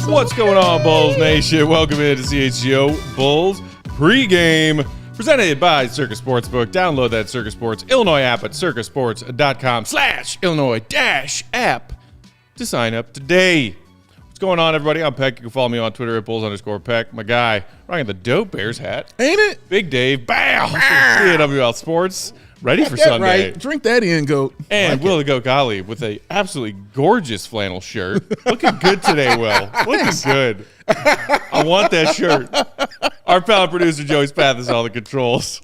What's going on, Bulls Nation? Welcome into CHGO Bulls pregame, presented by Circus Sportsbook. Download that Circus Sports Illinois app at circusports.com/Illinois-app to sign up today. What's going on, everybody? I'm Peck. You can follow me on Twitter at Bulls_Peck. My guy, rocking the Dope Bears hat. Ain't it? Big Dave, bam! CAWL Sports. Ready for Sunday. Right. Drink that in, Goat. And like Will the Goat Golly with a absolutely gorgeous flannel shirt. Looking good today, Will. Looking good. I want that shirt. Our pal producer, Joey Spath, is all the controls.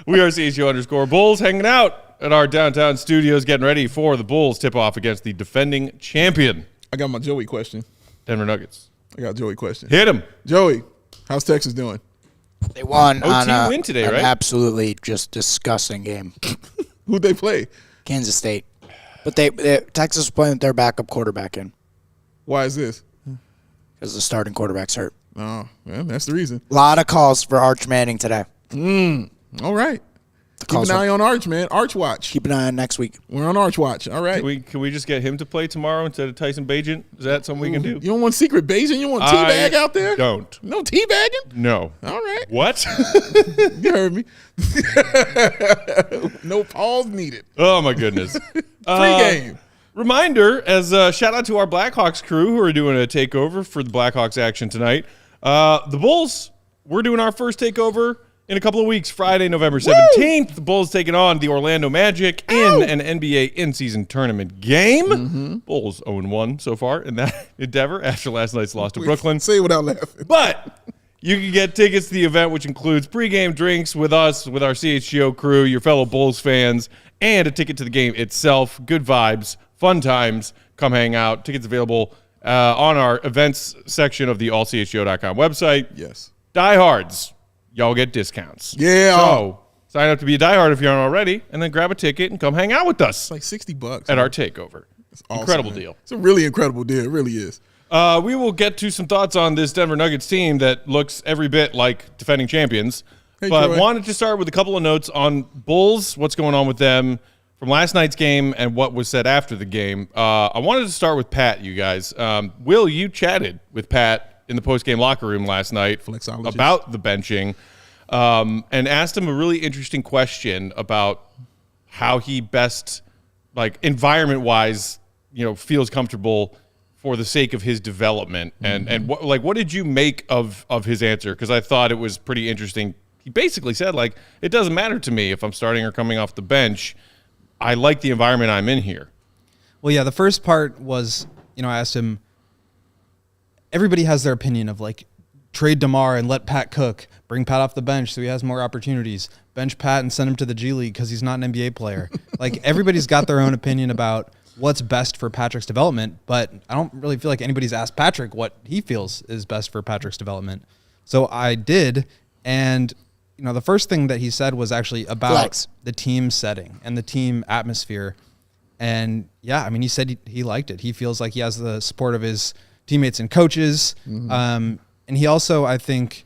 We are CHGO_Bulls hanging out at our downtown studios, getting ready for the Bulls tip-off against the defending champion, I got my Joey question. Denver Nuggets. I got a Joey question. Hit him. Joey, how's Texas doing? They won OT on win today, an right? absolutely just disgusting game. Who'd they play? Kansas State. But Texas was playing with their backup quarterback in Why is this? because the starting quarterback's hurt. Oh, well, that's the reason. A lot of calls for Arch Manning today. All right. Keep an eye on Arch, man. Arch watch. Keep an eye on next week. We're on Arch watch. All right. Can we just get him to play tomorrow instead of Tyson Bagent? Is that something we can do? You don't want secret Bayesian? You want teabag out there? Don't. No teabagging? No. All right. What? You heard me. No pause needed. Oh, my goodness. Pre-game. Reminder, as a shout out to our Blackhawks crew who are doing a takeover for the Blackhawks action tonight. The Bulls, we're doing our first takeover in a couple of weeks, Friday, November 17th. The Bulls taking on the Orlando Magic in an NBA in-season tournament game. Bulls 0-1 so far in that endeavor after last night's loss to Brooklyn. Say it without laughing. But you can get tickets to the event, which includes pregame drinks with us, with our CHGO crew, your fellow Bulls fans, and a ticket to the game itself. Good vibes, fun times. Come hang out. Tickets available on our events section of the ALLCITY.com website. Yes. Diehards, y'all get discounts. Yeah. So sign up to be a diehard if you aren't already, and then grab a ticket and come hang out with us It's like $60 at our takeover. It's awesome, Incredible man. deal. It's a really incredible deal. It really is. We will get to some thoughts on this Denver Nuggets team that looks every bit like defending champions. Hey, but Troy. wanted to start with a couple of notes on Bulls, what's going on with them from last night's game and what was said after the game. I wanted to start with Pat, you guys. Will, you chatted with Pat in the post-game locker room last night Flexologist. about the benching and asked him a really interesting question about how he best, like environment-wise, feels comfortable for the sake of his development. And what did you make of his answer? Because I thought it was pretty interesting. He basically said, like, it doesn't matter to me if I'm starting or coming off the bench. I like the environment I'm in here. Well, yeah, the first part was, I asked him, everybody has their opinion of, like, trade DeMar and let Pat cook, bring Pat off the bench so he has more opportunities, bench Pat and send him to the G League because he's not an NBA player. Like, everybody's got their own opinion about what's best for Patrick's development, but I don't really feel like anybody's asked Patrick what he feels is best for Patrick's development. So I did, and the first thing that he said was actually about the team setting and the team atmosphere. And yeah, I mean, he said he liked it. He feels like he has the support of his teammates and coaches. And he also, I think,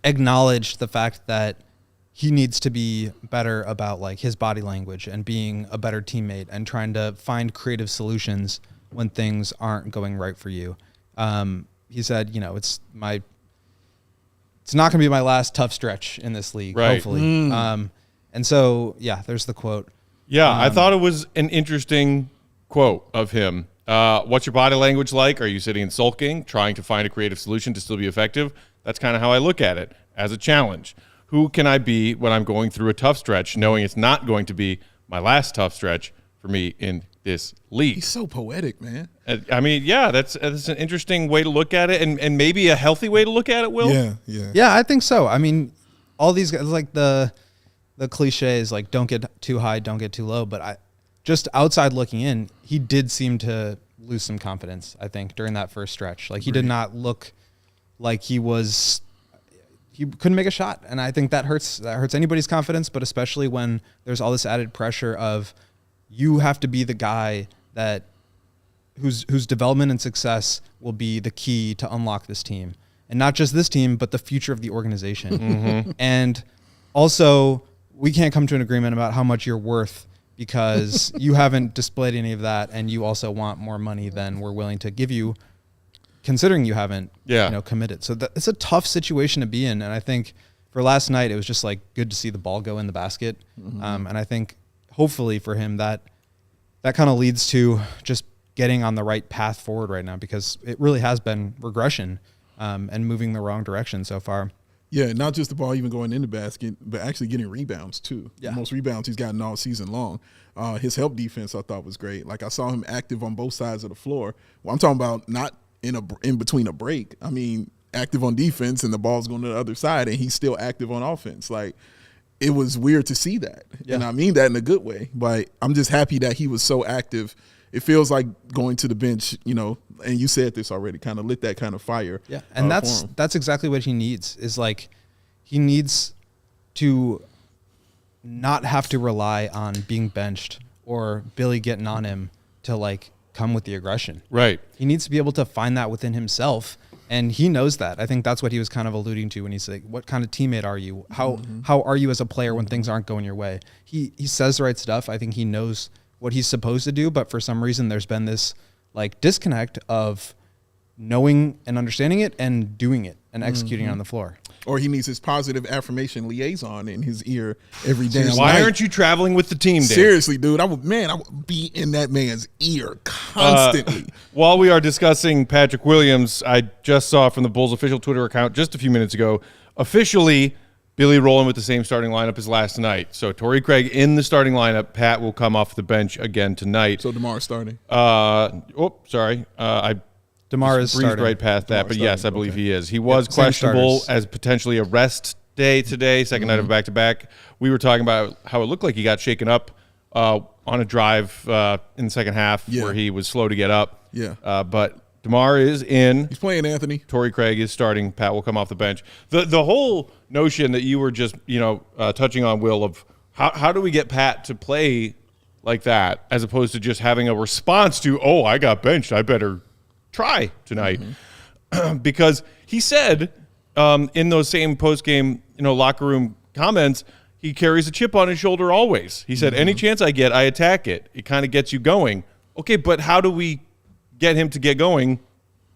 acknowledged the fact that he needs to be better about like his body language and being a better teammate and trying to find creative solutions when things aren't going right for you. He said, it's not going to be my last tough stretch in this league, hopefully. And so, yeah, there's the quote. Yeah, I thought it was an interesting quote of him. What's your body language like? Are you sitting and sulking, trying to find a creative solution to still be effective? That's kind of how I look at it, as a challenge. Who can I be when I'm going through a tough stretch, knowing it's not going to be my last tough stretch for me in this league? He's so poetic, man. I mean, yeah, that's an interesting way to look at it, and maybe a healthy way to look at it, Will? Yeah. Yeah, I think so. I mean, all these guys, like the cliches, like don't get too high, don't get too low. But just outside looking in, he did seem to lose some confidence, I think, during that first stretch. Like he did not look like he couldn't make a shot. And I think that hurts anybody's confidence, but especially when there's all this added pressure of you have to be the guy that whose development and success will be the key to unlock this team. And not just this team, but the future of the organization. Mm-hmm. And also, we can't come to an agreement about how much you're worth because you haven't displayed any of that, and you also want more money than we're willing to give you, considering you haven't committed. So it's a tough situation to be in. And I think for last night, it was just like good to see the ball go in the basket. Mm-hmm. And I think hopefully for him that kind of leads to just getting on the right path forward right now, because it really has been regression and moving the wrong direction so far. Yeah, not just the ball even going in the basket, but actually getting rebounds too. Yeah. The most rebounds he's gotten all season long. His help defense I thought was great. Like I saw him active on both sides of the floor. Well, I'm talking about not in between a break. I mean, active on defense and the ball's going to the other side, and he's still active on offense. Like it was weird to see that, and I mean that in a good way. But I'm just happy that he was so active. It feels like going to the bench, and you said this already, kind of lit that kind of fire. Yeah, and that's exactly what he needs, is like he needs to not have to rely on being benched or Billy getting on him to like come with the aggression. Right. He needs to be able to find that within himself, and he knows that. I think that's what he was kind of alluding to when he's like, what kind of teammate are you? How are you as a player when things aren't going your way? He says the right stuff. I think he knows what he's supposed to do, but for some reason there's been this like disconnect of knowing and understanding it and doing it and executing on the floor. Or he needs his positive affirmation liaison in his ear every day. Why aren't you traveling with the team, Dave? Seriously, dude. I would be in that man's ear constantly. While we are discussing Patrick Williams, I just saw from the Bulls official Twitter account just a few minutes ago, officially Billy rolling with the same starting lineup as last night. So Torrey Craig in the starting lineup. Pat will come off the bench again tonight. So DeMar starting. I DeMar is breezed starting. Right past that, but yes, I believe he is. He was questionable as potentially a rest day today, second night of back-to-back. We were talking about how it looked like he got shaken up on a drive in the second half where he was slow to get up. Yeah. But DeMar is in. He's playing Anthony. Torrey Craig is starting. Pat will come off the bench. The whole notion that you were just touching on, Will, of how do we get Pat to play like that as opposed to just having a response to, oh, I got benched, I better try tonight. Because he said in those same post-game locker room comments, he carries a chip on his shoulder always. He said, any chance I get, I attack it. It kind of gets you going. Okay, but how do we get him to get going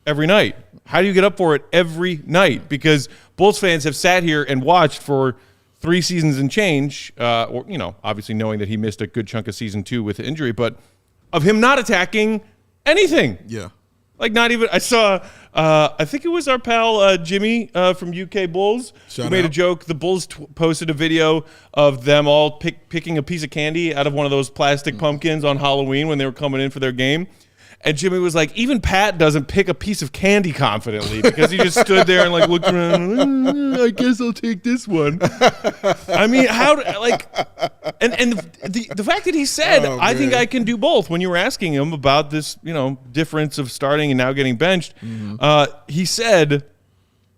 every night? How do you get up for it every night? Because Bulls fans have sat here and watched for 3 seasons and change, or obviously knowing that he missed a good chunk of season 2 with injury, but of him not attacking anything. Yeah. Like not even, I saw, I think it was our pal Jimmy from UK Bulls who made a joke. The Bulls posted a video of them all picking a piece of candy out of one of those plastic pumpkins on Halloween when they were coming in for their game. And Jimmy was like, even Pat doesn't pick a piece of candy confidently because he just stood there and like looked around. I guess I'll take this one. I mean, and the fact that he said, I think I can do both. When you were asking him about this, difference of starting and now getting benched, he said,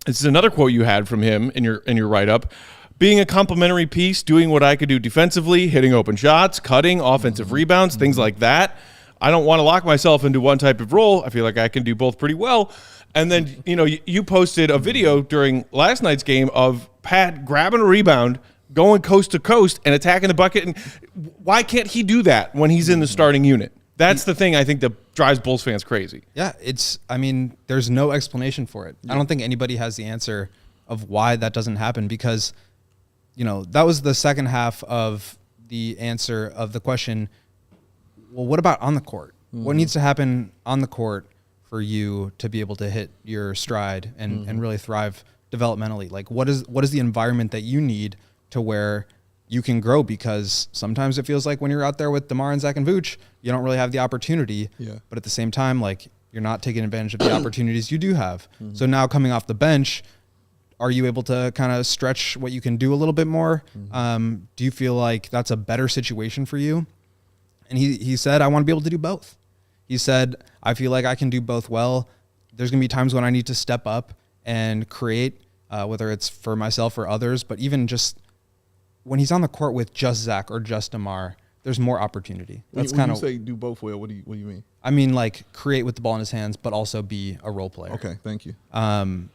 this is another quote you had from him in your write-up. Being a complementary piece, doing what I could do defensively, hitting open shots, cutting, offensive rebounds, things like that. I don't want to lock myself into one type of role. I feel like I can do both pretty well. And then, you posted a video during last night's game of Pat grabbing a rebound, going coast to coast and attacking the bucket. And why can't he do that when he's in the starting unit? That's the thing I think that drives Bulls fans crazy. Yeah, there's no explanation for it. I don't think anybody has the answer of why that doesn't happen because, that was the second half of the answer of the question. Well, what about on the court? What needs to happen on the court for you to be able to hit your stride and really thrive developmentally? Like, what is the environment that you need to where you can grow? Because sometimes it feels like when you're out there with DeMar and Zach and Vooch, you don't really have the opportunity. Yeah. But at the same time, like, you're not taking advantage of the opportunities you do have. So now coming off the bench, are you able to kind of stretch what you can do a little bit more? Do you feel like that's a better situation for you? And he said, I want to be able to do both. He said, I feel like I can do both well. There's going to be times when I need to step up and create, whether it's for myself or others, but even just when he's on the court with just Zach or just DeMar, there's more opportunity. That's when you say do both well, what do you mean? I mean, like create with the ball in his hands, but also be a role player. Okay, thank you. And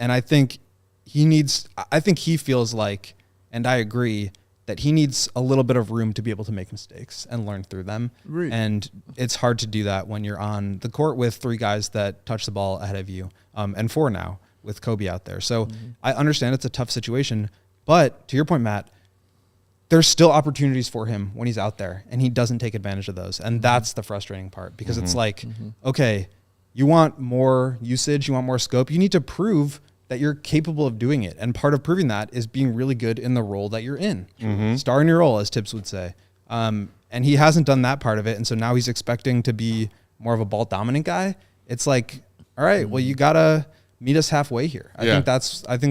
I think he feels like, and I agree, that he needs a little bit of room to be able to make mistakes and learn through them. Agreed. And it's hard to do that when you're on the court with 3 guys that touch the ball ahead of you, and 4 now with Kobe out there. So I understand it's a tough situation, but to your point, Matt, there's still opportunities for him when he's out there, and he doesn't take advantage of those. And that's the frustrating part, because it's like, okay, you want more usage, you want more scope, you need to prove that you're capable of doing it. And part of proving that is being really good in the role that you're in. Star in your role, as Tips would say. And he hasn't done that part of it. And so now he's expecting to be more of a ball dominant guy. It's like, all right, well, you gotta meet us halfway here. I think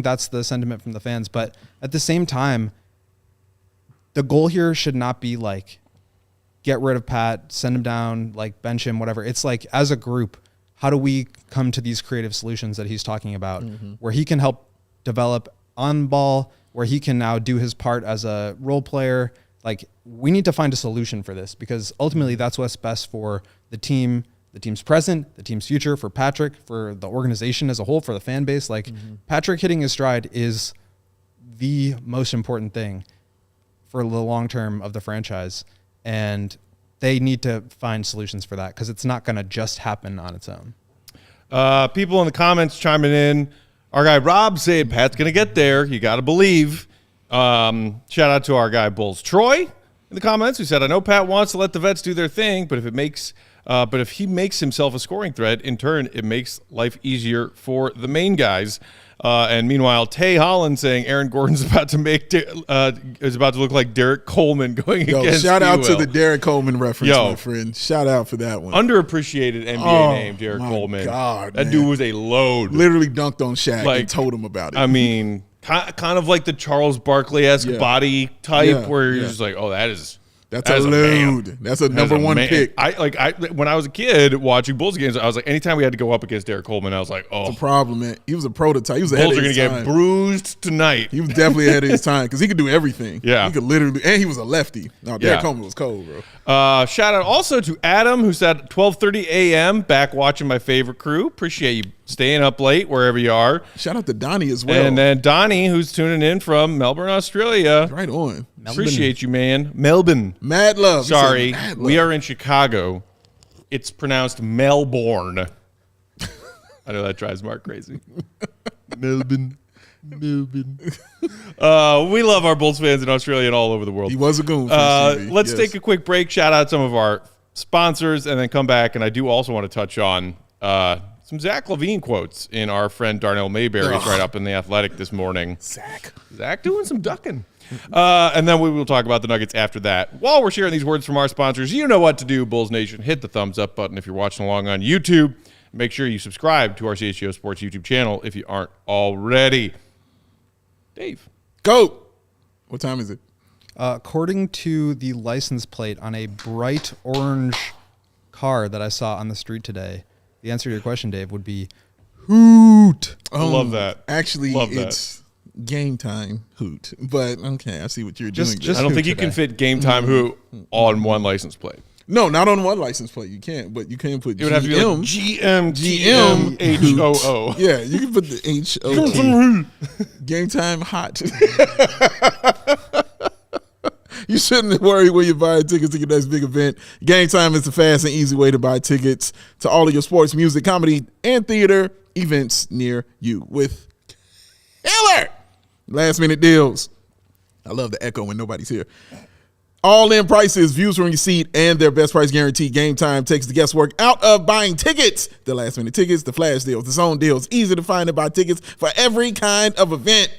that's the sentiment from the fans. But at the same time, the goal here should not be like, get rid of Pat, send him down, like bench him, whatever. It's like, as a group, how do we come to these creative solutions that he's talking about, where he can help develop on ball, where he can now do his part as a role player? Like, we need to find a solution for this, because ultimately that's what's best for the team, the team's present, the team's future, for Patrick, for the organization as a whole, for the fan base. Like, Patrick hitting his stride is the most important thing for the long term of the franchise. And they need to find solutions for that, because it's not going to just happen on its own. People in the comments chiming in. Our guy Rob said Pat's going to get there. You got to believe. Shout out to our guy Bulls Troy in the comments, who said, I know Pat wants to let the vets do their thing, but if he makes himself a scoring threat, in turn, it makes life easier for the main guys. And meanwhile, Tay Holland saying Aaron Gordon's about to look like Derek Coleman going against shout out UL. to the Derek Coleman reference, my friend. Shout out for that one. Underappreciated NBA name, Derek Coleman. God, that dude was a load. Literally dunked on Shaq and told him about it. I mean, kind of like the Charles Barkley-esque body type, where you're just like, oh, that's a load. That's a number one pick. When I was a kid watching Bulls games, I was like, anytime we had to go up against Derek Coleman, I was like, oh. It's a problem, man. He was a prototype. He was ahead Bulls of are his going time. to get bruised tonight. He was definitely ahead of his time, because he could do everything. Yeah. He could literally, and he was a lefty. No, Derek Coleman was cold, bro. Shout out also to Adam, who said 12:30 a.m. back watching my favorite crew. Appreciate you staying up late wherever you are. Shout out to Donnie as well. And then Donnie, who's tuning in from Melbourne, Australia. Right on. Appreciate you, man. Melbourne. Mad love. Sorry, mad love. We are in Chicago. It's pronounced Melbourne. I know that drives Mark crazy. Melbourne. We love our Bulls fans in Australia and all over the world. He was a goon. Let's take a quick break. Shout out some of our sponsors, and then come back. And I do also want to touch on some Zach LaVine quotes in our friend Darnell Mayberry's write up in The Athletic this morning. Zach doing some ducking. And then we will talk about the Nuggets after that. While we're sharing these words from our sponsors, you know what to do, Bulls Nation. Hit the thumbs up button if you're watching along on YouTube. Make sure you subscribe to our CHGO Sports YouTube channel if you aren't already. Dave. Go. What time is it? According to the license plate on a bright orange car that I saw on the street today, the answer to your question, Dave, would be hoot. I love that. Actually, it's game time hoot. But okay, I see what you're doing. I don't think you can fit game time hoot on one license plate. No, not on one license plate. You can't, but you can put it would have to be like GM HOO. Yeah, you can put the HOT. Game time hot. You shouldn't worry when you're buying tickets to your next big event. Game Time is the fast and easy way to buy tickets to all of your sports, music, comedy, and theater events near you with killer last-minute deals. I love the echo when nobody's here. All-in prices, views from your seat, and their best price guarantee. Game Time takes the guesswork out of buying tickets. The last-minute tickets, the flash deals, the zone deals. Easy to find and buy tickets for every kind of event.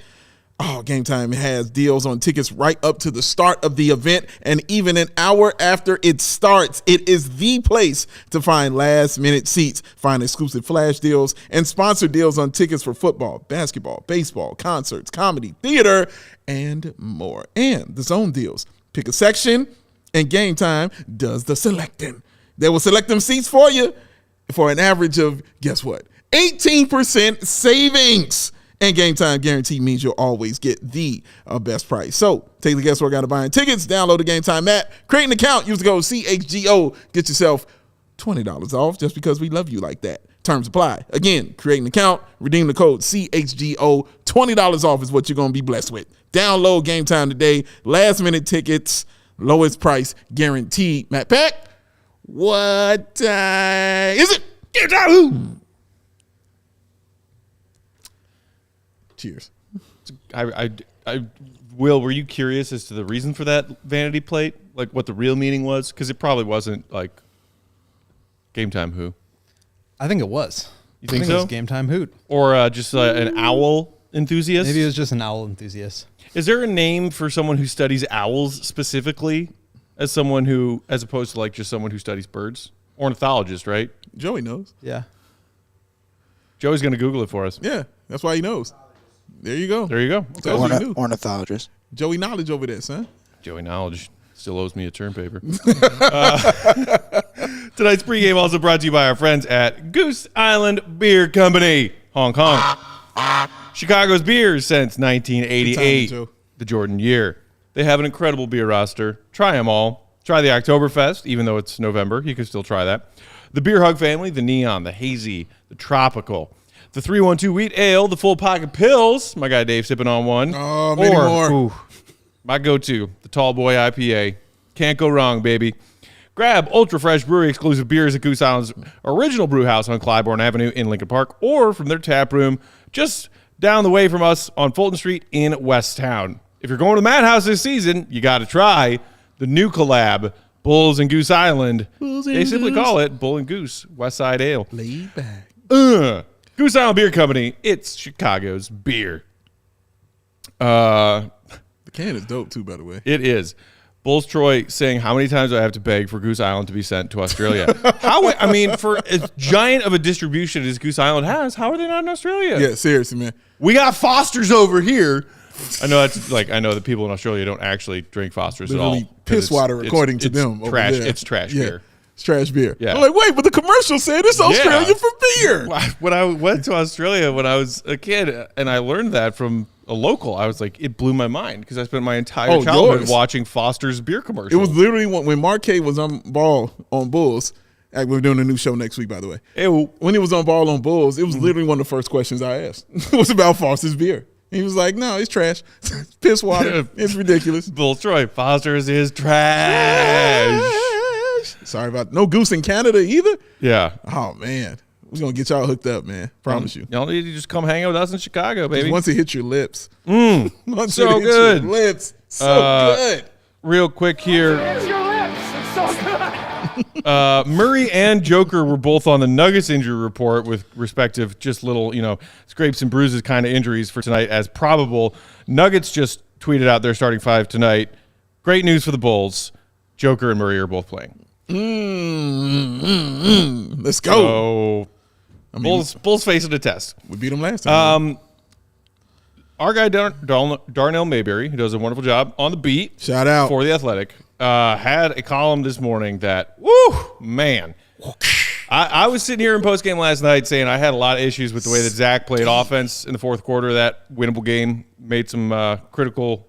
Oh, Game Time has deals on tickets right up to the start of the event and even an hour after it starts. It is the place to find last-minute seats, find exclusive flash deals, and sponsor deals on tickets for football, basketball, baseball, concerts, comedy, theater, and more. And the zone deals. Pick a section, and Game Time does the selecting. They will select them seats for you for an average of, guess what, 18% savings. And Game Time guarantee means you'll always get the best price. So take the guesswork out of buying tickets. Download the Game Time app. Create an account. Use the code CHGO. Get yourself $20 off just because we love you like that. Terms apply. Again, create an account. Redeem the code CHGO. $20 off is what you're going to be blessed with. Download Game Time today. Last minute tickets. Lowest price guaranteed. Matt Pack, what is it? Game Time. Cheers. Will, were you curious as to the reason for that vanity plate? Like what the real meaning was? Because it probably wasn't like Game Time Who. I think it was. You think It so? was Game Time Hoot. Or just an owl enthusiast? Maybe it was just an owl enthusiast. Is there a name for someone who studies owls specifically as someone who, as opposed to like just someone who studies birds? Ornithologist, right? Joey knows. Yeah. Joey's going to Google it for us. Yeah, that's why he knows. There you go. There you go. Tells you knew. Ornithologist. Joey knowledge over there, son. Joey Knowledge still owes me a term paper. Tonight's pregame also brought to you by our friends at Goose Island Beer Company, Hong Kong. Chicago's beers since 1988, Good time, Joe. the Jordan year. They have an incredible beer roster. Try them all. Try the Oktoberfest, even though it's November. You can still try that. The Beer Hug family, the Neon, the Hazy, the Tropical. The 312 Wheat Ale, the Full Pocket Pills. My guy Dave sipping on one. Oh, many more. Ooh, my go-to, the Tall Boy IPA. Can't go wrong, baby. Grab Ultra Fresh Brewery exclusive beers at Goose Island's original brew house on Clybourne Avenue in Lincoln Park, or from their tap room just down the way from us on Fulton Street in Westtown. If you're going to the Madhouse this season, you got to try the new collab, Bulls and Goose Island. They simply call it Bull and Goose Westside Ale. Laid back. Goose Island Beer Company. It's Chicago's beer. The can is dope, too, by the way. It is. Bulls Troy saying, how many times do I have to beg for Goose Island to be sent to Australia? For as giant of a distribution as Goose Island has, how are they not in Australia? Yeah, seriously, man. We got Foster's over here. I know that people in Australia don't actually drink Foster's at all. Literally piss water, according to them. Over Trash. there. It's trash Yeah. beer. It's trash beer. Yeah. I'm like, wait, but the commercial said it's Australia for beer. When I went to Australia when I was a kid and I learned that from a local, I was like, it blew my mind because I spent my entire childhood yours. watching Foster's beer commercials. It was literally when Mark K was on Ball on Bulls. We're doing a new show next week, by the way. Ew. When he was on Ball on Bulls, it was literally one of the first questions I asked. It was about Foster's beer. He was like, no, it's trash. It's piss water. It's ridiculous. Bulls Troy, Foster's is trash. Sorry about no Goose in Canada either. Yeah. Oh, man. We're going to get y'all hooked up, man. Promise you. Y'all need to just come hang out with us in Chicago, baby. Once it hits your lips. Once so it hits good. your lips. So good. Real quick here. Here's your lips. It's so good. Murray and Joker were both on the Nuggets injury report with respective just little, scrapes and bruises kind of injuries for tonight as probable. Nuggets just tweeted out their starting five tonight. Great news for the Bulls. Joker and Murray are both playing. Let's go. So, Bulls facing a test. We beat them last time. Our guy Darnell Mayberry, who does a wonderful job on the beat, Shout out. for The Athletic, had a column this morning that, woo, man. I was sitting here in postgame last night saying I had a lot of issues with the way that Zach played offense in the fourth quarter of that winnable game, made some critical,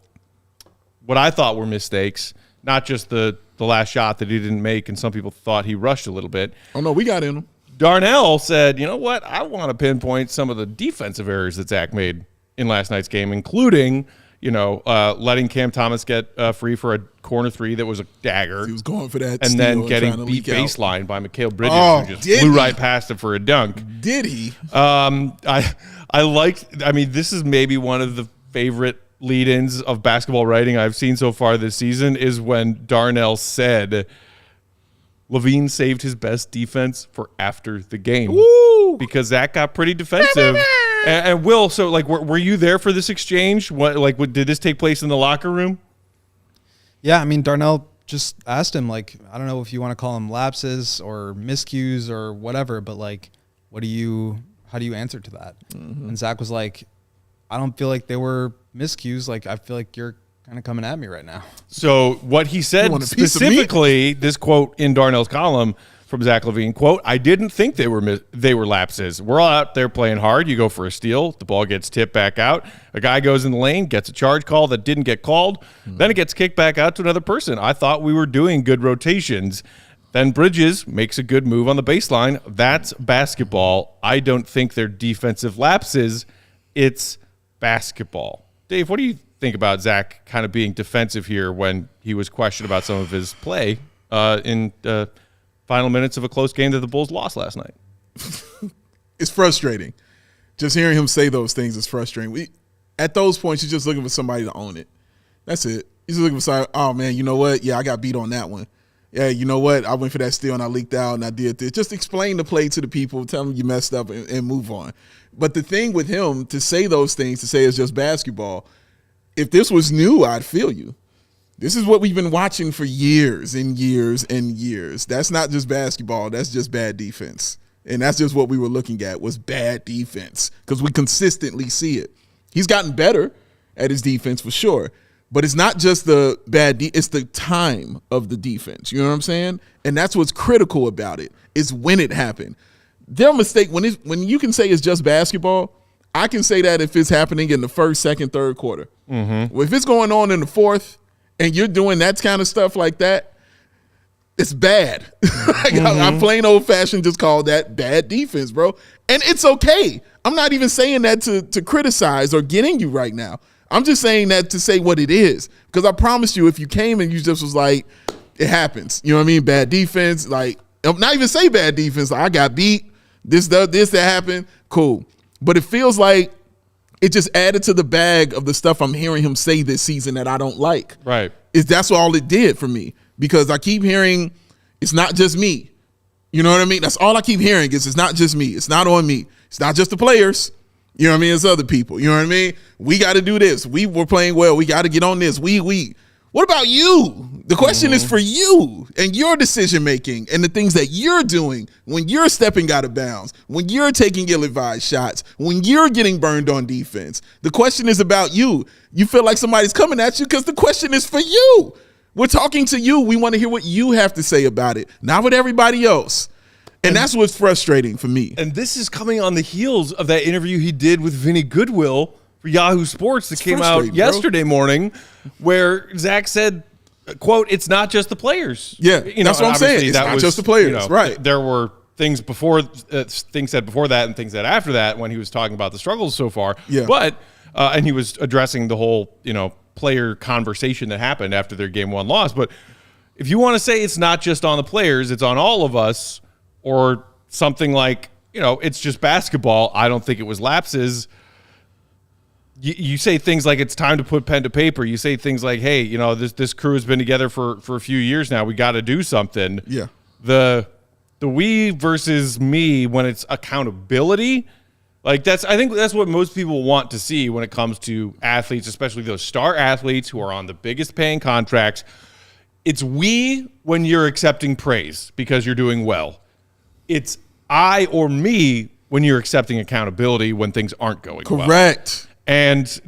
what I thought were mistakes, not just the last shot that he didn't make, and some people thought he rushed a little bit. Oh, no, we got in them. Darnell said, you know what, I want to pinpoint some of the defensive errors that Zach made in last night's game, including, letting Cam Thomas get free for a corner three that was a dagger. He was going for that and steal then and getting trying to beat leak out. baseline by Mikal Bridges, Oh, who just did flew he? right past him for a dunk. Did he? This is maybe one of the favorite lead-ins of basketball writing I've seen so far this season is when Darnell said Levine saved his best defense for after the game. Woo! Because Zach got pretty defensive And Will, so like, were you there for this exchange? Did this take place in the locker room? Yeah, I mean, Darnell just asked him, like, I don't know if you want to call them lapses or miscues or whatever, but like, how do you answer to that? And Zach was like, I don't feel like they were miscues. Like, I feel like you're kind of coming at me right now. So what he said specifically, this quote in Darnell's column from Zach LaVine, quote, I didn't think they were lapses. We're all out there playing hard. You go for a steal. The ball gets tipped back out. A guy goes in the lane, gets a charge call that didn't get called. Then it gets kicked back out to another person. I thought we were doing good rotations. Then Bridges makes a good move on the baseline. That's basketball. I don't think they're defensive lapses. It's basketball. Dave, what do you think about Zach kind of being defensive here when he was questioned about some of his play in final minutes of a close game that the Bulls lost last night? It's frustrating. Just hearing him say those things is frustrating. At those points, you're just looking for somebody to own it. That's it. You're just looking for somebody, oh, man, you know what? Yeah, I got beat on that one. Yeah, you know what? I went for that steal and I leaked out and I did this. Just explain the play to the people, tell them you messed up and move on. But the thing with him, to say those things, to say it's just basketball, if this was new, I'd feel you. This is what we've been watching for years and years and years. That's not just basketball. That's just bad defense. And that's just what we were looking at, was bad defense, because we consistently see it. He's gotten better at his defense for sure. But it's not just the bad it's the time of the defense. You know what I'm saying? And that's what's critical about it, is when it happened. Their mistake, when you can say it's just basketball, I can say that if it's happening in the first, second, third quarter. Well, if it's going on in the fourth and you're doing that kind of stuff like that, it's bad. I plain old-fashioned just call that bad defense, bro. And it's okay. I'm not even saying that to criticize or getting you right now. I'm just saying that to say what it is, because I promise you, if you came and you just was like, it happens, you know what I mean? Bad defense, like, not even say bad defense, like, I got beat, that happened, cool. But it feels like it just added to the bag of the stuff I'm hearing him say this season that I don't like. Right. That's all it did for me, because I keep hearing it's not just me. You know what I mean? That's all I keep hearing is it's not just me. It's not on me. It's not just the players. You know what I mean? It's other people. You know what I mean? We got to do this. We were playing well. We got to get on this. We. What about you? The question is for you and your decision-making and the things that you're doing when you're stepping out of bounds, when you're taking ill-advised shots, when you're getting burned on defense. The question is about you. You feel like somebody's coming at you because the question is for you. We're talking to you. We want to hear what you have to say about it, not with everybody else. And that's what's frustrating for me. And this is coming on the heels of that interview he did with Vinny Goodwill for Yahoo Sports that came out yesterday morning, where Zach said, quote, it's not just the players. Yeah, that's what I'm saying. It's not just the players, right. There were things things said before that and things said after that when he was talking about the struggles so far. Yeah. But, and he was addressing the whole, player conversation that happened after their game one loss. But if you want to say it's not just on the players, it's on all of us, or something like, it's just basketball, I don't think it was lapses. You say things like it's time to put pen to paper. You say things like, hey, this crew has been together for a few years now. We got to do something. Yeah. The we versus me when it's accountability, like I think that's what most people want to see when it comes to athletes, especially those star athletes who are on the biggest paying contracts. It's we when you're accepting praise because you're doing well. It's I or me when you're accepting accountability when things aren't going well. Correct. And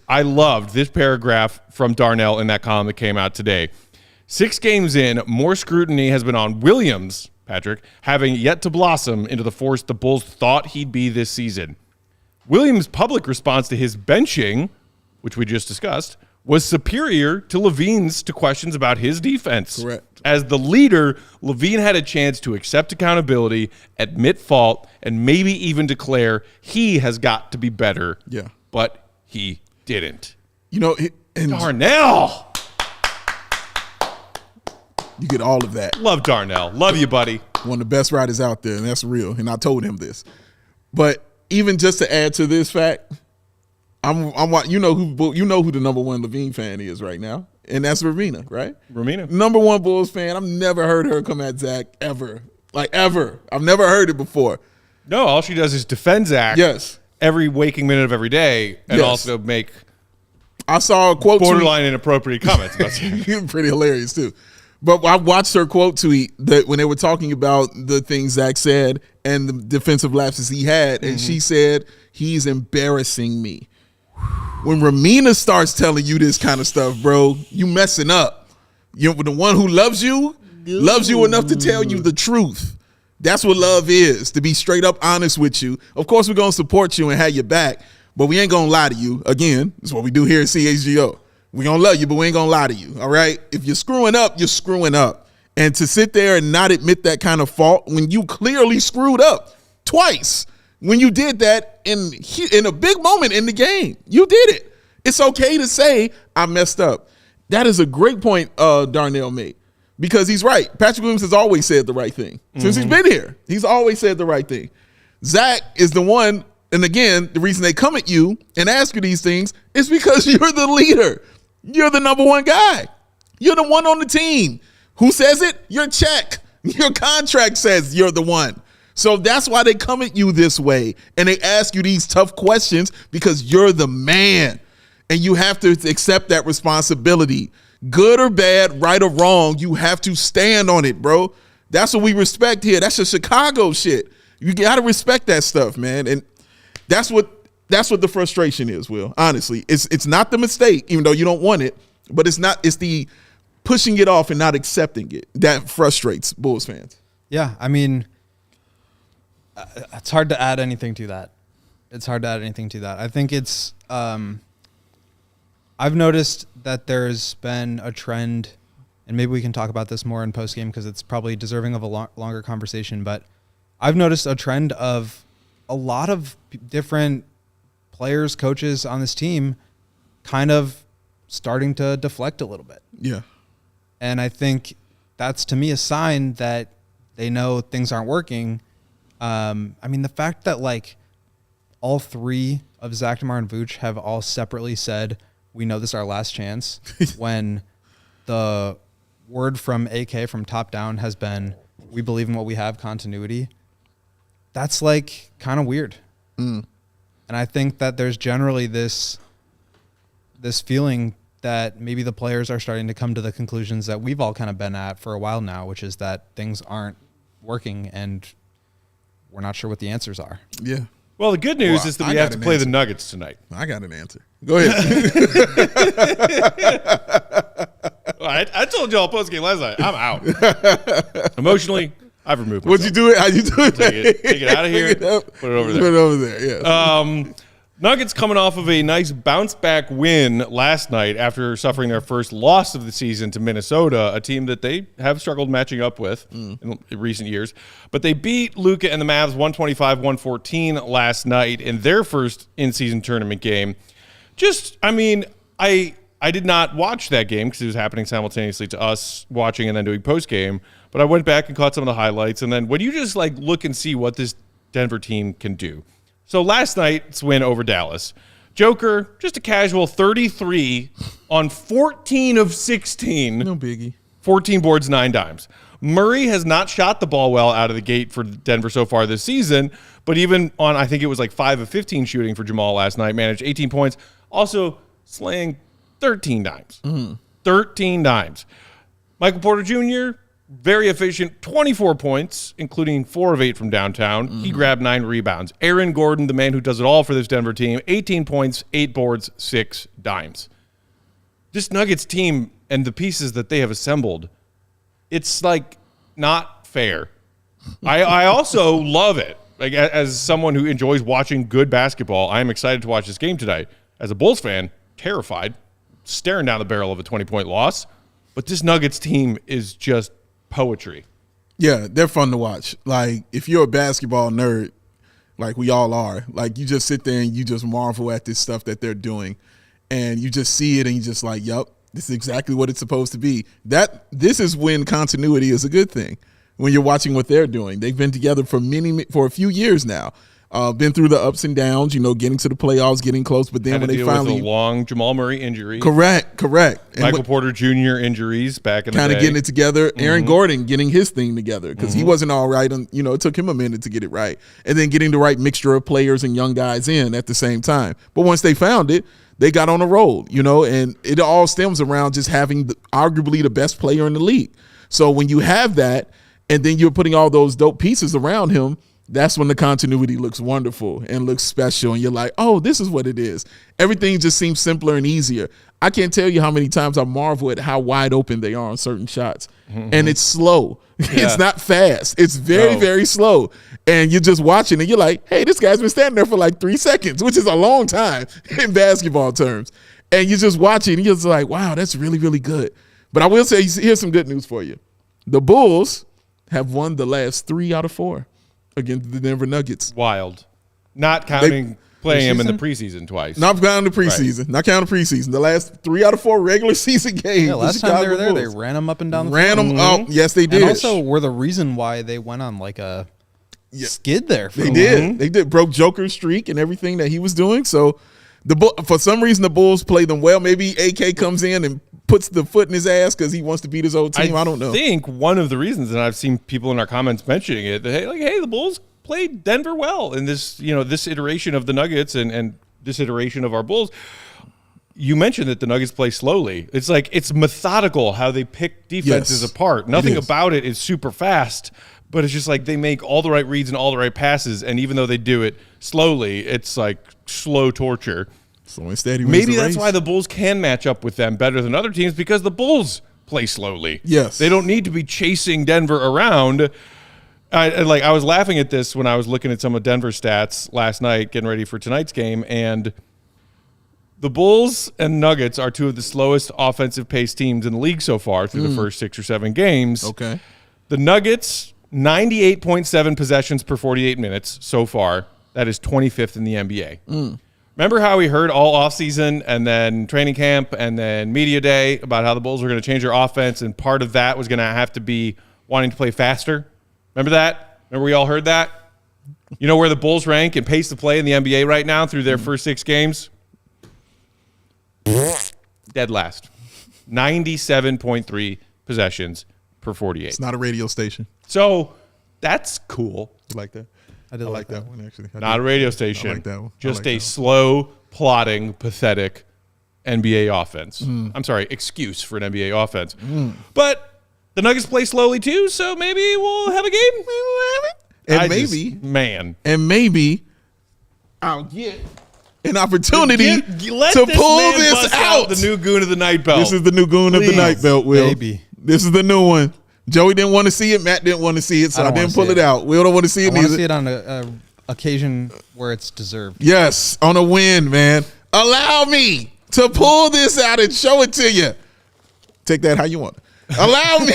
I loved this paragraph from Darnell in that column that came out today. 6 games in, more scrutiny has been on Williams, Patrick, having yet to blossom into the force the Bulls thought he'd be this season. Williams' public response to his benching, which we just discussed, was superior to LaVine's to questions about his defense. Correct. As the leader, LaVine had a chance to accept accountability, admit fault, and maybe even declare he has got to be better. Yeah. But he didn't. And Darnell. You get all of that. Love Darnell. Love you, buddy. One of the best writers out there, and that's real. And I told him this. But even just to add to this fact, you know who the number one LaVine fan is right now, and that's Ravina, right? Ravina, number one Bulls fan. I've never heard her come at Zach ever, like ever. I've never heard it before. No, all she does is defend Zach. Yes. every waking minute of every day and also make I saw a quote borderline inappropriate comments about Zach. pretty hilarious too. But I watched her quote tweet that when they were talking about the things Zach said and the defensive lapses he had, and she said, he's embarrassing me. When Ramina starts telling you this kind of stuff, bro, you messing up. You the one who loves you enough to tell you the truth. That's what love is, to be straight up honest with you. Of course, we're going to support you and have your back, but we ain't going to lie to you. Again, that's what we do here at CHGO. We're going to love you, but we ain't going to lie to you, all right? If you're screwing up, you're screwing up. And to sit there and not admit that kind of fault when you clearly screwed up twice, when you did that in a big moment in the game, you did it. It's okay to say, I messed up. That is a great point Darnell made, because he's right. Patrick Williams has always said the right thing. Since he's been here, he's always said the right thing. Zach is the one, and again, the reason they come at you and ask you these things is because you're the leader. You're the number one guy. You're the one on the team. Who says it? Your check. Your contract says you're the one. So that's why they come at you this way, and they ask you these tough questions, because you're the man, and you have to accept that responsibility. Good or bad, right or wrong, you have to stand on it, bro. That's what we respect here. That's the Chicago shit. You got to respect that stuff, man. And that's what the frustration is, Will. Honestly, it's not the mistake, even though you don't want it, but it's the pushing it off and not accepting it that frustrates Bulls fans. Yeah, I mean, it's hard to add anything to that. I think it's I've noticed that there's been a trend, and maybe we can talk about this more in postgame because it's probably deserving of a longer conversation, but I've noticed a trend of a lot of different players, coaches on this team kind of starting to deflect a little bit. Yeah. And I think that's, to me, a sign that they know things aren't working. I mean, the fact that, like, all three of Zach, DeMar, and Vooch have all separately said, we know this is our last chance, when the word from AK, from top down, has been, we believe in what we have, continuity. That's, like, kind of weird. And I think that there's generally this feeling that maybe the players are starting to come to the conclusions that we've all kind of been at for a while now, which is that things aren't working and we're not sure what the answers are. Yeah. Well, the good news is that we have to play the Nuggets tonight. I got an answer. Go ahead. I told y'all post-game last night, I'm out. Emotionally, I've removed myself. What'd you do it? How'd you do it? Take it out of here, put it over there. Put it over there, yeah. Nuggets coming off of a nice bounce-back win last night after suffering their first loss of the season to Minnesota, a team that they have struggled matching up with in recent years. But they beat Luka and the Mavs 125-114 last night in their first in-season tournament game. I did not watch that game because it was happening simultaneously to us watching and then doing post-game. But I went back and caught some of the highlights. And then when you just look and see what this Denver team can do. So last night's win over Dallas, Joker, just a casual 33 on 14 of 16. No biggie. 14 boards, 9 dimes. Murray has not shot the ball well out of the gate for Denver so far this season, but even on, I think it was 5 of 15 shooting for Jamal last night, managed 18 points, also slaying 13 dimes. 13 dimes. Michael Porter Jr., very efficient, 24 points, including 4 of 8 from downtown. He grabbed 9 rebounds. Aaron Gordon, the man who does it all for this Denver team, 18 points, 8 boards, 6 dimes. This Nuggets team and the pieces that they have assembled, it's not fair. I also love it. As someone who enjoys watching good basketball, I am excited to watch this game tonight. As a Bulls fan, terrified, staring down the barrel of a 20-point loss. But this Nuggets team is just poetry. Yeah, they're fun to watch. If you're a basketball nerd, like we all are, you just sit there and you just marvel at this stuff that they're doing. And you just see it and you just yup, this is exactly what it's supposed to be. This is when continuity is a good thing, when you're watching what they're doing. They've been together for a few years now. Been through the ups and downs, getting to the playoffs, getting close. But then Had when to they deal finally with a long Jamal Murray injury, correct, and Michael Porter Jr. injuries back in the day, kind of getting it together. Aaron Gordon getting his thing together because he wasn't all right. It took him a minute to get it right, and then getting the right mixture of players and young guys in at the same time. But once they found it, they got on a roll, and it all stems around just having arguably the best player in the league. So when you have that, and then you're putting all those dope pieces around him, that's when the continuity looks wonderful and looks special. And you're like, oh, this is what it is. Everything just seems simpler and easier. I can't tell you how many times I marvel at how wide open they are on certain shots. And it's slow. Yeah. It's not fast. It's very, very slow. And you're just watching and you're like, hey, this guy's been standing there for like 3 seconds, which is a long time in basketball terms. And you're just watching and you're just like, wow, that's really, really good. But I will say, here's some good news for you. The Bulls have won the last 3 out of 4. Against the Denver Nuggets. Wild. Not counting playing him in the preseason twice. Not counting the preseason. Right. Not counting the preseason. The last 3 out of 4 regular season games. Yeah, last time they were there, they ran them up and down the floor. Ran them up. Yes, they did. And also were the reason why they went on like a skid there. They did. They did. Broke Joker's streak and everything that he was doing. So for some reason, the Bulls played them well. Maybe AK comes in and puts the foot in his ass because he wants to beat his old team. I don't know. I think one of the reasons, and I've seen people in our comments mentioning it, that hey, the Bulls played Denver well in this, this iteration of the Nuggets and this iteration of our Bulls. You mentioned that the Nuggets play slowly. It's like it's methodical how they pick defenses apart. Nothing about it is super fast, but it's just like they make all the right reads and all the right passes, and even though they do it slowly, it's like slow torture. So instead, maybe that's why the Bulls can match up with them better than other teams, because the Bulls play slowly. Yes. They don't need to be chasing Denver around. I was laughing at this when I was looking at some of Denver's stats last night, getting ready for tonight's game, and the Bulls and Nuggets are 2 of the slowest offensive-paced teams in the league so far through the first 6 or 7 games. Okay. The Nuggets, 98.7 possessions per 48 minutes so far. That is 25th in the NBA. Remember how we heard all offseason and then training camp and then media day about how the Bulls were going to change their offense, and part of that was going to have to be wanting to play faster? Remember that? Remember we all heard that? You know where the Bulls rank in pace to play in the NBA right now through their first 6 games? Dead last. 97.3 possessions per 48. It's not a radio station. So that's cool. You like that? I did like that one, actually. Not a radio station. I like that one. Just a slow, plodding, pathetic NBA offense. I'm sorry, excuse for an NBA offense. But the Nuggets play slowly too, so maybe we'll have a game. Maybe we'll have it. And maybe I'll get an opportunity to pull this out. The new goon of the night belt. This is the new goon of the night belt, Will. Baby. This is the new one. Joey didn't want to see it. Matt didn't want to see it, so I didn't pull it out. Will don't want to see it neither. I want to see neither. it on an occasion where it's deserved. Yes, on a win, man. Allow me to pull this out and show it to you. Take that how you want. Allow me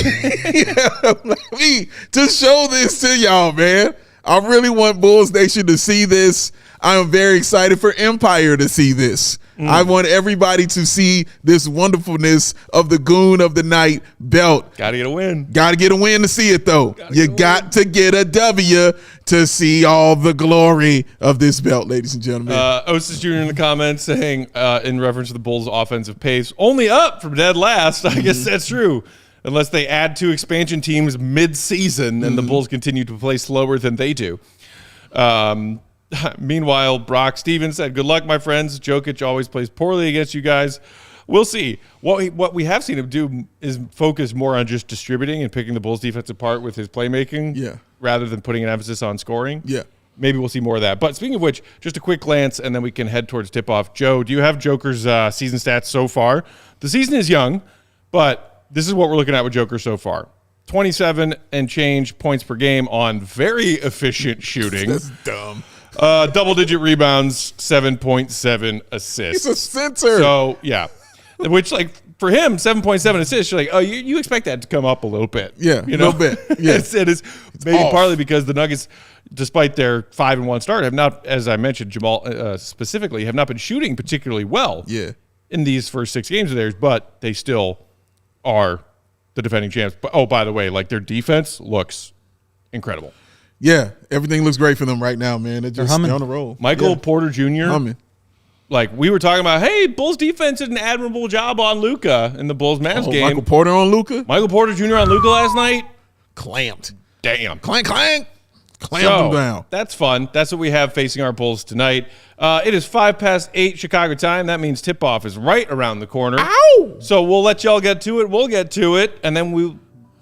to show this to y'all, man. I really want Bulls Nation to see this. I am very excited for Empire to see this. I want everybody to see this wonderfulness of the Goon of the Night belt. Got to get a win. Got to get a win to see it, though. You got to get a W to see all the glory of this belt, ladies and gentlemen. Osis Jr. in the comments saying, in reference to the Bulls' offensive pace, only up from dead last. I guess that's true. Unless they add 2 expansion teams mid-season and the Bulls continue to play slower than they do. Meanwhile, Brock Stevens said, good luck, my friends. Jokic always plays poorly against you guys. We'll see. What we have seen him do is focus more on just distributing and picking the Bulls defense apart with his playmaking rather than putting an emphasis on scoring. Yeah. Maybe we'll see more of that. But speaking of which, just a quick glance, and then we can head towards tip-off. Joe, do you have Joker's season stats so far? The season is young, but this is what we're looking at with Joker so far. 27 and change points per game on very efficient shooting. That's dumb. Double-digit rebounds, 7.7 assists. He's a center. So, yeah. Which, like, for him, 7.7 assists, you're like, oh, you expect that to come up a little bit. Yeah, you know? a little bit. Yeah. It is maybe partly because the Nuggets, despite their 5-1 start, have not, as I mentioned, Jamal specifically, have not been shooting particularly well in these first 6 games of theirs, but they still are the defending champs. But, oh, by the way, like, their defense looks incredible. Yeah, everything looks great for them right now, man. They're humming. on the roll. Michael Yeah, Porter Jr. humming. Like we were talking about, hey, Bulls defense did an admirable job on Luka in the Bulls Mavs game. Michael Porter on Luka. Michael Porter Jr. on Luka last night. Clamped. Damn. Clank, clank. Clamp So, him down. that's fun. That's what we have facing our Bulls tonight. It is 8:05 Chicago time. That means tip-off is right around the corner. Ow! So we'll let y'all get to it. We'll get to it, and then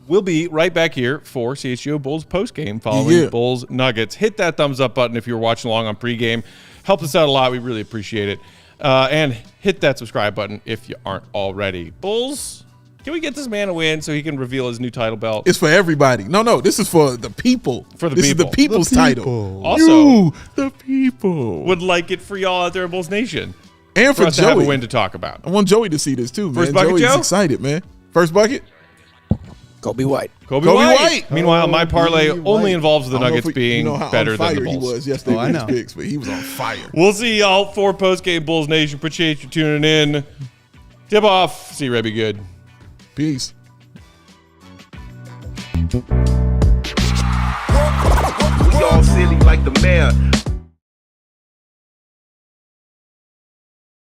we'll be right back here for CHGO Bulls postgame following Bulls Nuggets. Hit that thumbs up button if you're watching along on pregame. Helps us out a lot. We really appreciate it. And hit that subscribe button if you aren't already. Bulls, can we get this man a win so he can reveal his new title belt? It's for everybody. No, this is for the people. For the this people. is the people's title. Also, You, the people. would like it for y'all out there in Bulls Nation. And For for us to have a Joey. win to talk about. I want Joey to see this too, man. First bucket, Joey's Joe? excited, man. First bucket? Kobe White. Kobe Kobe White. White. Meanwhile, my parlay Kobe only White. involves the I don't know Nuggets if being how better on than fire the Bulls. he was yesterday I with know. his picks, but he was on fire. We'll see y'all for postgame Bulls Nation. Appreciate you tuning in. Tip off. See you, Ray. Be good. Peace. We all silly like the mayor.